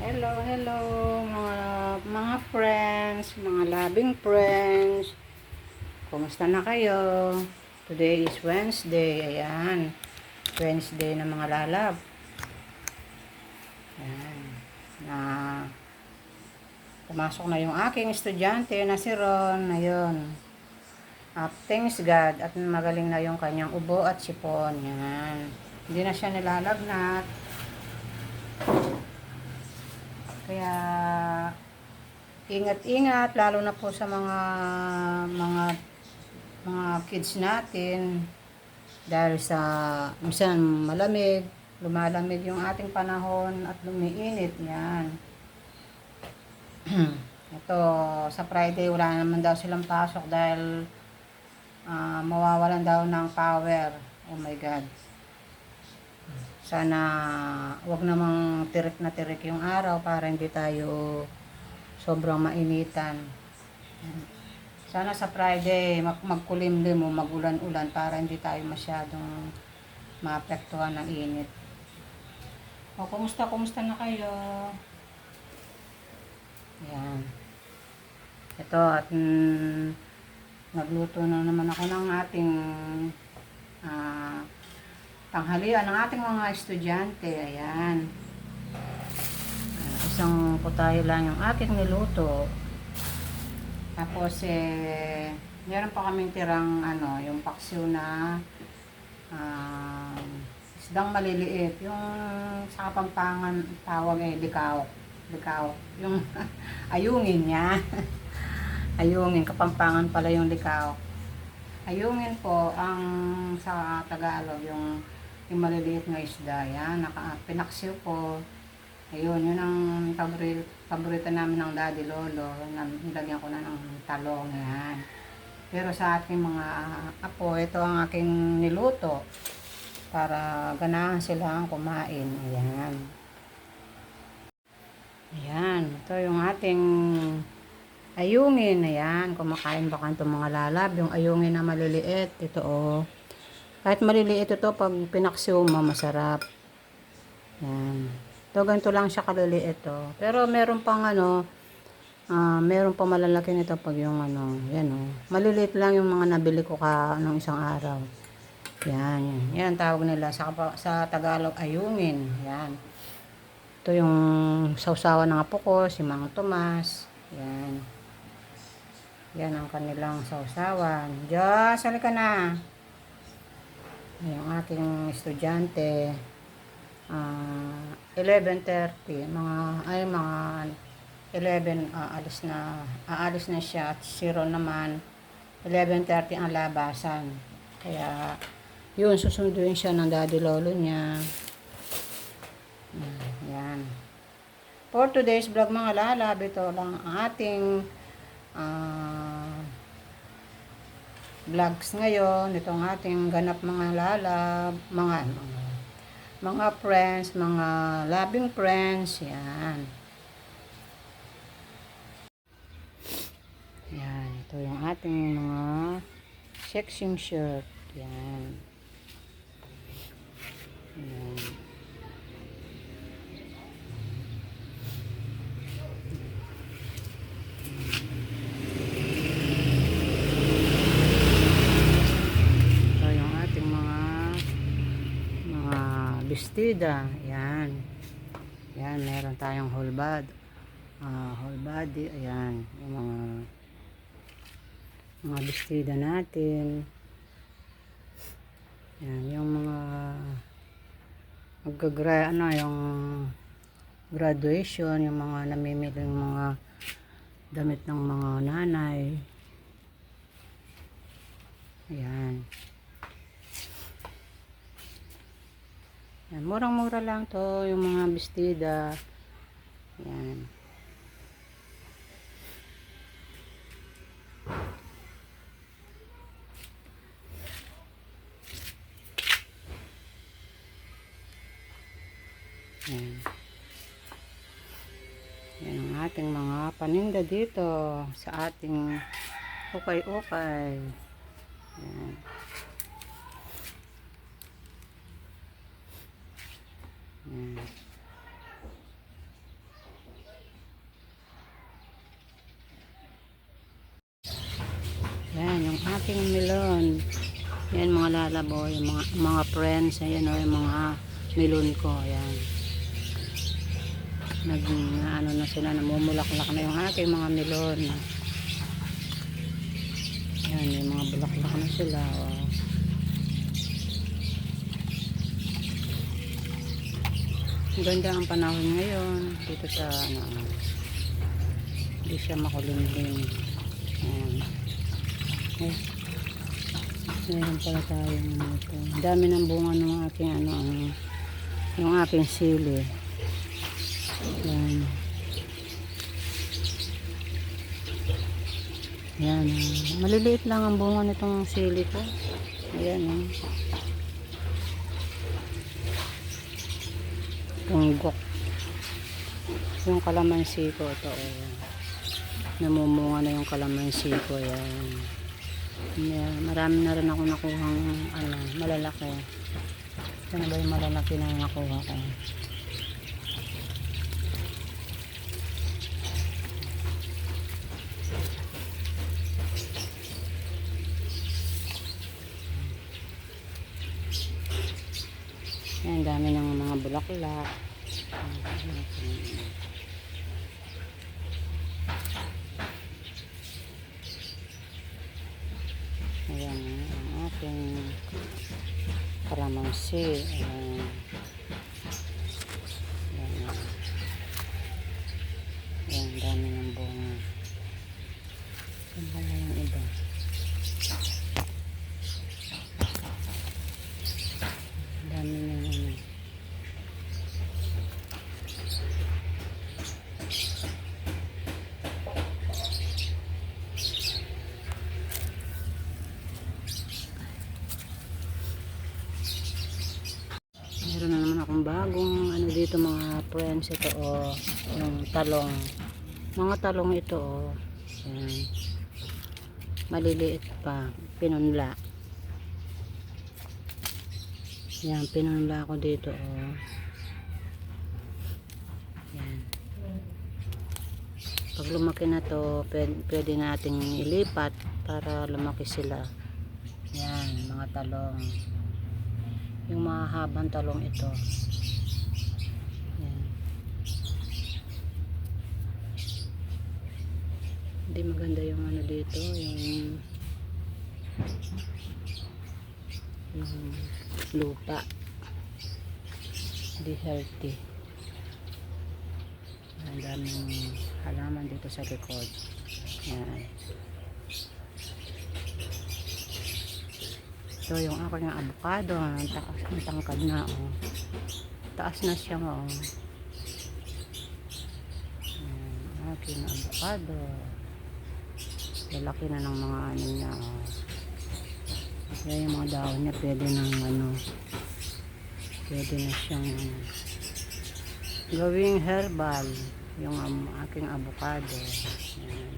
Hello, hello mga friends, mga loving friends. Kumusta na kayo? Today is Wednesday. Ayan. Wednesday na mga lalab. Ayan. Na pumasok na yung aking estudyante na si Ron. Ayun. Thanks God at magaling na yung kanyang ubo at sipon. Yan. Hindi na siya nilalagnat. Kaya ingat-ingat lalo na po sa mga kids natin dahil sa minsan malamig, lumalamig yung ating panahon at lumiinit yan. Ito sa Friday wala naman daw silang pasok dahil mawawalan daw ng power. Oh my God. Sana wag namang tirik na tirik yung araw para hindi tayo sobrang mainitan. Sana sa Friday magkulimlim o magulan-ulan para hindi tayo masyadong maapektuhan ng init. O kumusta na kayo? Ayan. Ito at nagluto na naman ako ng ating tanghalian ng ating mga estudyante. Ayan. Isang putahe lang yung aking niluto. Tapos meron pa kaming tirang yung paksiw na isdang maliliit. Yung sa Kapampangan tawag likaw. Likaw. Yung ayungin niya. Ayungin. Kapampangan pala yung likaw. Ayungin po ang sa Tagalog yung maliliit na isda. Yan, pinaksiw ko. Ayun, yun ang paborito namin ng Daddy Lolo. Nilagyan ko na ng talong. Yan. Pero sa aking mga apo, ito ang aking niluto para ganahan silang kumain. Ayan. Ayan. Ito yung ating ayungin. Ayan. Kumakain ba kanto mga lalab? Yung ayungin na maliliit. Ito oh. Kahit maliliit ito, pag pinaksiw mo, masarap. Yan. Ito, ganito lang siya kaliliit to. Pero meron pang meron pang malalaki nito pag yung yan oh. Maliliit lang yung mga nabili ko nung isang araw. Yan, yan. Yan ang tawag nila sa Tagalog, ayungin. Yan. Ito yung sausawan ng apo ko, si Mang Tomas. Yan. Yan ang kanilang sausawan. Diyos, halika na. Yung aking estudyante 11:30 mga 11 aalis na siya at 0 naman 11:30 ang labasan, kaya yun susunduin siya ng daddy lolo niya. Yan for today's vlog mga lalab, ito lang ang ating vlogs ngayon. Itong ating ganap mga lalab, mga friends, mga loving friends. Yan. Yan. Ito yung ating mga sexing shirt. Yan. Yan. Bestida, yan. Yan, meron tayong whole body, ayan, yung mga bestida natin. Yan, yung mga yung graduation, yung mga namimiling mga damit ng mga nanay. Ayan. Yan, murang-mura lang to yung mga bestida. Yan. Yan. Yan ang ating mga paninda dito sa ating ukay-ukay. Yan. Yan. aking melon. Yan mga lalabo, yung mga friends, ayan o, yung mga melon ko, ayan. Ano na sila, namumulaklak na yung aking mga melon. Ayan, may mga bulaklak na sila, o. Ganda ang panahon ngayon dito sa hindi siya makulimlim. Ayan. Meron pala tayong ito. Dami ng bunga ng aking yung aking sili. Ayan. Ayan. Maliliit lang ang bunga nitong sili ko. Ayan. Tunggok. Yung kalamansi ko ito. Namumunga na yung kalamansi ko. Ayan. Yeah, marami na rin ako nakuhang malalaki. Ito na ba yung malalaki na nakuha ko? Ayan, dami ng mga bulaklak. Ayan, ang aking kalamansi. Ayan. Ayan. Ayan, dami ng bunga. Ang bala yung iba. Dami ng meron na naman akong bagong dito mga friends. Ito yung talong, mga talong ito ayan. Maliliit pa, pinunla. Yan, pinunla ko dito yan. Pag lumaki na to, pwede nating ilipat para lumaki sila. Yan, mga talong, yung mahabang talong ito. Yan. Hindi maganda yung dito, yung lupa, hindi healthy. Ang daming halaman dito sa likod. Yan. Ito yung aking avocado, ang tangkad na taas na siya aking avocado, lalaki na ng mga niya kaya yung mga dahon niya pwede nang pwede na siyang gawing herbal yung aking avocado. Ayan.